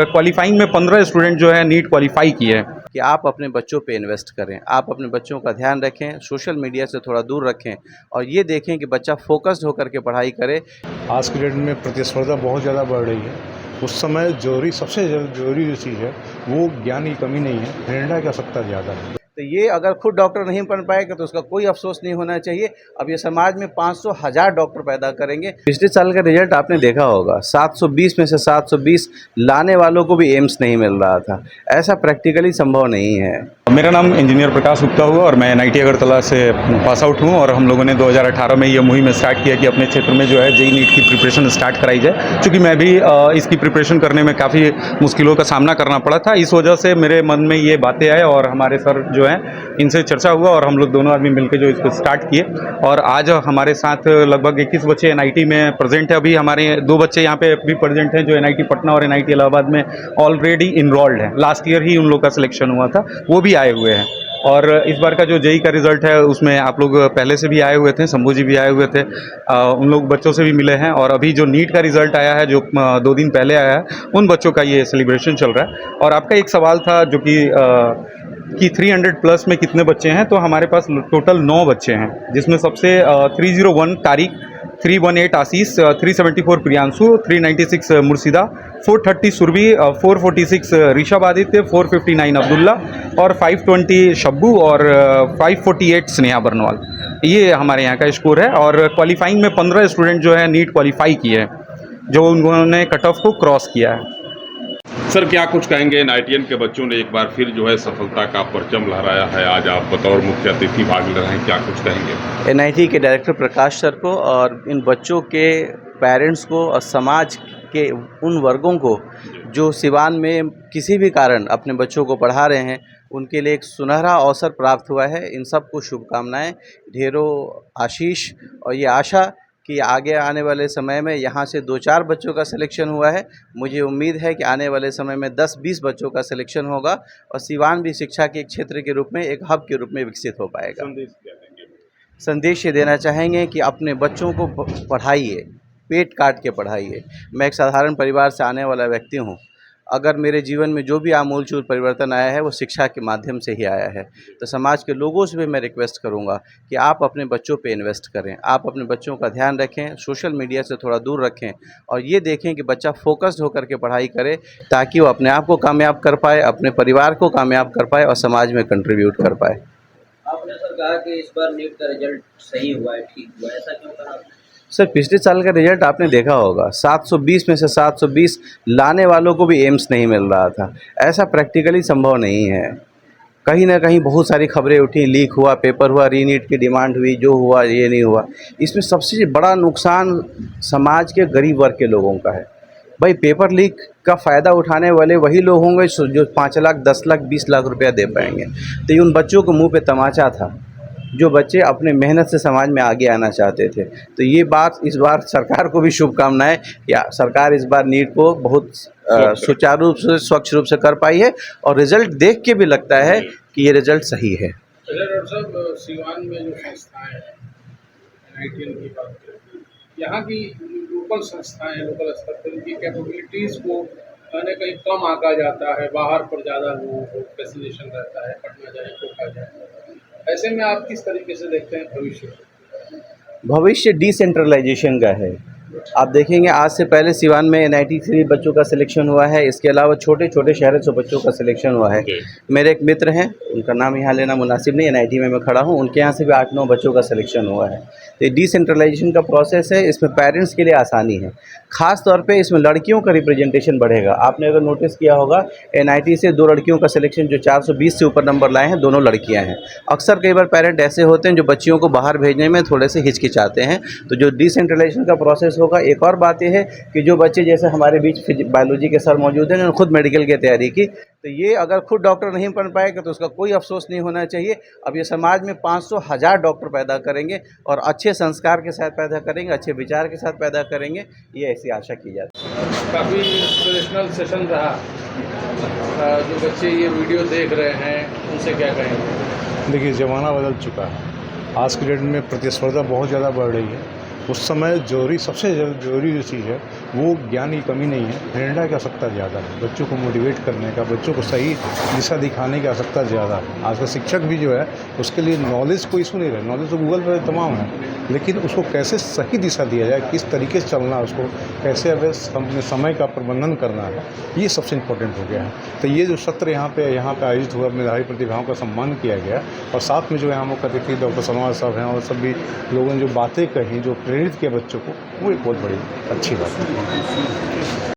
Qualifying में 15 student जो है नीट क्वालिफाई किए हैं। कि आप अपने बच्चों पे इन्वेस्ट करें, आप अपने बच्चों का ध्यान रखें, सोशल मीडिया से थोड़ा दूर रखें और ये देखें कि बच्चा फोकस्ड होकर के पढ़ाई करे। आज के डेट में प्रतिस्पर्धा बहुत ज़्यादा बढ़ रही है। उस समय सबसे ज़रूरी जो चीज़ है वो ज्ञान की कमी नहीं है, निर्णय की आवश्यकता ज़्यादा है। तो ये अगर खुद डॉक्टर नहीं बन पाएगा तो उसका कोई अफसोस नहीं होना चाहिए। अब ये समाज में 500,000 डॉक्टर पैदा करेंगे। पिछले साल का रिजल्ट आपने देखा होगा, 720 में से 720 लाने वालों को भी एम्स नहीं मिल रहा था। ऐसा प्रैक्टिकली संभव नहीं है। मेरा नाम इंजीनियर प्रकाश गुप्ता हुआ और मैं NIT अगरतला से पास आउट हूँ और हम लोगों ने 2018 में ये मुहिम स्टार्ट किया कि अपने क्षेत्र में जो है JEE नीट की प्रिपरेशन स्टार्ट कराई जाए। क्योंकि मैं भी इसकी प्रिपरेशन करने में काफ़ी मुश्किलों का सामना करना पड़ा था। इस वजह से मेरे मन में ये बातें आए और हमारे सर जो हैं इनसे चर्चा हुआ और हम लोग दोनों आदमी मिलकर जो इसको स्टार्ट किए। और आज हमारे साथ लगभग 21 बच्चे NIT में प्रेजेंट है। अभी हमारे 2 बच्चे यहाँ पे भी प्रेजेंट हैं जो NIT पटना और NIT इलाहाबाद में ऑलरेडी इनरोल्ड हैं। लास्ट ईयर ही उन लोग का सिलेक्शन हुआ था, वो भी आए हुए हैं। और इस बार का जो JEE का रिज़ल्ट है उसमें आप लोग पहले से भी आए हुए थे, शंभू जी भी आए हुए थे, उन लोग बच्चों से भी मिले हैं। और अभी जो नीट का रिज़ल्ट आया है जो 2 दिन पहले आया है, उन बच्चों का ये सेलिब्रेशन चल रहा है। और आपका एक सवाल था जो कि 300 प्लस में कितने बच्चे हैं, तो हमारे पास टोटल 9 बच्चे हैं, जिसमें सबसे 301 तारिक, 318 आशीष, 374 प्रियांशु, 396 मुर्शिदा, 430 सुरभि, 446 ऋषभ आदित्य, 459 अब्दुल्ला और 520 शब्बू और 548 स्नेहा बर्नवाल। ये हमारे यहाँ का स्कोर है। और क्वालिफाइंग में 15 स्टूडेंट जो है नीट क्वालिफाई किए हैं, जो उन्होंने कट ऑफ को क्रॉस किया है। सर क्या कुछ कहेंगे? NITian के बच्चों ने एक बार फिर जो है सफलता का परचम लहराया है। आज आप बतौर मुख्य अतिथि भाग ले रहे हैं, क्या कुछ कहेंगे? NIT के डायरेक्टर प्रकाश सर को और इन बच्चों के पेरेंट्स को और समाज के उन वर्गों को जो सिवान में किसी भी कारण अपने बच्चों को पढ़ा रहे हैं, उनके लिए एक सुनहरा अवसर प्राप्त हुआ है। इन सबको शुभकामनाएं, ढेरों आशीष और ये आशा कि आगे आने वाले समय में यहाँ से 2-4 बच्चों का सिलेक्शन हुआ है। मुझे उम्मीद है कि आने वाले समय में 10-20 बच्चों का सिलेक्शन होगा और सिवान भी शिक्षा के क्षेत्र के रूप में एक हब के रूप में विकसित हो पाएगा। संदेश क्या देंगे? संदेश ये देना चाहेंगे कि अपने बच्चों को पढ़ाइए, पेट काट के पढ़ाइए। मैं एक साधारण परिवार से आने वाला व्यक्ति हूँ। अगर मेरे जीवन में जो भी आमूलचूल परिवर्तन आया है वो शिक्षा के माध्यम से ही आया है। तो समाज के लोगों से भी मैं रिक्वेस्ट करूंगा कि आप अपने बच्चों पे इन्वेस्ट करें, आप अपने बच्चों का ध्यान रखें, सोशल मीडिया से थोड़ा दूर रखें और ये देखें कि बच्चा फोकस्ड होकर के पढ़ाई करे ताकि वो अपने आप को कामयाब कर पाए, अपने परिवार को कामयाब कर पाए और समाज में कंट्रीब्यूट कर पाए। आपने सर कहा कि इस बार नीट का रिजल्ट सही हुआ है, ठीक हुआ है, ऐसा क्यों कहा आपने? सर पिछले साल का रिजल्ट आपने देखा होगा, 720 में से 720 लाने वालों को भी एम्स नहीं मिल रहा था। ऐसा प्रैक्टिकली संभव नहीं है। कहीं ना कहीं बहुत सारी खबरें उठी, लीक हुआ, पेपर हुआ, रीनीट की डिमांड हुई, जो हुआ ये नहीं हुआ। इसमें सबसे बड़ा नुकसान समाज के गरीब वर्ग के लोगों का है। भाई पेपर लीक का फ़ायदा उठाने वाले वही लोग होंगे जो 5 लाख, 10 लाख, 20 लाख रुपया दे पाएंगे। तो ये उन बच्चों को मुँह पे तमाचा था जो बच्चे अपने मेहनत से समाज में आगे आना चाहते थे। तो ये बात इस बार सरकार को भी शुभकामनाएं कि सरकार इस बार नीट को बहुत सुचारू रूप से, स्वच्छ रूप से कर पाई है और रिजल्ट देख के भी लगता है कि ये रिजल्ट सही है। डॉक्टर साहब, सिवान में जो संस्थाएं हैं NITian की बात करें, यहाँ की लोकल संस्थाएं, लोकल स्तर पर इनकी कैपेबिलिटीज़ को कहीं कम आंका जाता है, बाहर पर ज़्यादा लोगों को फैसिनेशन रहता है, पटना जाए, कोटा जाए। ऐसे में आप किस तरीके से देखते हैं भविष्य? भविष्य डिसेंट्रलाइजेशन का है। आप देखेंगे आज से पहले सिवान में NIT से बच्चों का सिलेक्शन हुआ है, इसके अलावा छोटे छोटे शहरों से बच्चों का सिलेक्शन हुआ है। मेरे एक मित्र हैं, उनका नाम यहाँ लेना मुनासिब नहीं, NIT में मैं खड़ा हूँ, उनके यहाँ से भी 8-9 बच्चों का सिलेक्शन हुआ है। तो ये डिसेंट्रलाइजेशन का प्रोसेस है, इसमें पेरेंट्स के लिए आसानी है। ख़ास तौर पे इसमें लड़कियों का रिप्रेजेंटेशन बढ़ेगा। आपने अगर नोटिस किया होगा NIT से 2 लड़कियों का सिलेक्शन, जो 420 से ऊपर नंबर लाए हैं, दोनों लड़कियां हैं। अक्सर कई बार पेरेंट ऐसे होते हैं जो बच्चियों को बाहर भेजने में थोड़े से हिचकिचाते हैं। तो जो डिसेंट्रलाइजेशन का प्रोसेस होगा, एक और बात यह है कि जो बच्चे, जैसे हमारे बीच बायोलॉजी के सर मौजूद हैं जिन्होंने खुद मेडिकल की तैयारी की, तो ये अगर खुद डॉक्टर नहीं बन पाएगा तो उसका कोई अफसोस नहीं होना चाहिए। अब ये समाज में 500,000 डॉक्टर पैदा करेंगे और अच्छे संस्कार के साथ पैदा करेंगे, अच्छे विचार के साथ पैदा करेंगे, ये ऐसी आशा की जाती है। काफ़ी इंस्पिरेशनल सेशन रहा। जो बच्चे ये वीडियो देख रहे हैं उनसे क्या कहेंगे? देखिए ज़माना बदल चुका है। आज के डेट में प्रतिस्पर्धा बहुत ज़्यादा बढ़ रही है। उस समय सबसे जरूरी जो चीज़ है वो ज्ञान की कमी नहीं है, हिरण्या की आवश्यकता ज़्यादा है। बच्चों को मोटिवेट करने का, बच्चों को सही दिशा दिखाने की आवश्यकता ज़्यादा है। आज का शिक्षक भी जो है उसके लिए नॉलेज कोई इशू नहीं रहा, नॉलेज तो गूगल पर तमाम है, लेकिन उसको कैसे सही दिशा दिया जाए, किस तरीके से चलना है, उसको कैसे अपने समय का प्रबंधन करना है, ये सबसे इम्पोर्टेंट हो गया है। तो ये जो सत्र यहाँ पे आयोजित हुआ, मेधावी प्रतिभाओं का सम्मान किया गया और साथ में जो है मुख्य अतिथि डॉक्टर सनवार साहब हैं और सभी लोगों ने जो बातें कही, जो प्रेरित किया बच्चों को, वो एक बहुत बड़ी अच्छी बात है।